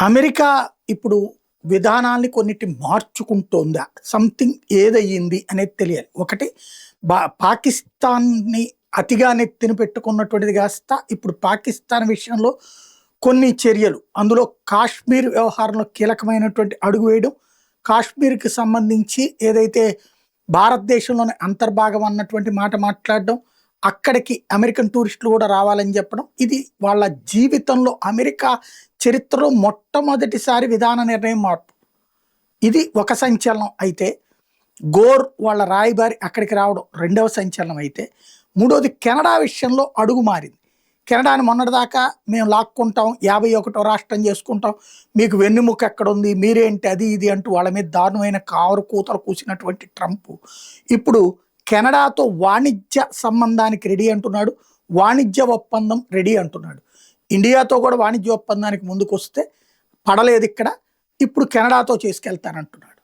America ఇప్పుడు విధానాల్ని కొన్నిటి మార్చుకుంటోందా? సంథింగ్ ఏదయ్యింది అనేది తెలియాలి. ఒకటి పాకిస్తాన్‌ని అతిగా నెత్తిన పెట్టుకున్నటువంటిది కాస్త ఇప్పుడు పాకిస్తాన్ విషయంలో కొన్ని చర్యలు, అందులో కాశ్మీర్ వ్యవహారంలో కీలకమైనటువంటి అడుగు వేయడం, కాశ్మీర్‌కి సంబంధించి ఏదైతే భారతదేశంలోని అంతర్భాగం అన్నటువంటి మాట మాట్లాడడం, అక్కడికి అమెరికన్ టూరిస్టులు కూడా రావాలని చెప్పడం, ఇది వాళ్ళ జీవితంలో అమెరికా చరిత్రలో మొట్టమొదటిసారి విధాన నిర్ణయం మార్పు. ఇది ఒక సంచలనం అయితే, గోర్ వాళ్ళ రాయబారి అక్కడికి రావడం రెండవ సంచలనం అయితే, మూడోది కెనడా విషయంలో అడుగు మారింది. కెనడాని మొన్నటిదాకా మేము లాక్కుంటాం, 51వ రాష్ట్రం చేసుకుంటాం, మీకు వెన్నెముక ఎక్కడుంది, మీరేంటి అది ఇది అంటూ వాళ్ళ మీద దారుణమైన కారు కూతలు కూసినటువంటి ట్రంప్ ఇప్పుడు కెనడాతో వాణిజ్య సంబంధానికి రెడీ అంటున్నాడు, వాణిజ్య ఒప్పందం రెడీ అంటున్నాడు. ఇండియాతో కూడా వాణిజ్య ఒప్పందానికి ముందుకు వస్తే పడలేదు ఇక్కడ, ఇప్పుడు కెనడాతో చేసుకెళ్తానంటున్నాడు.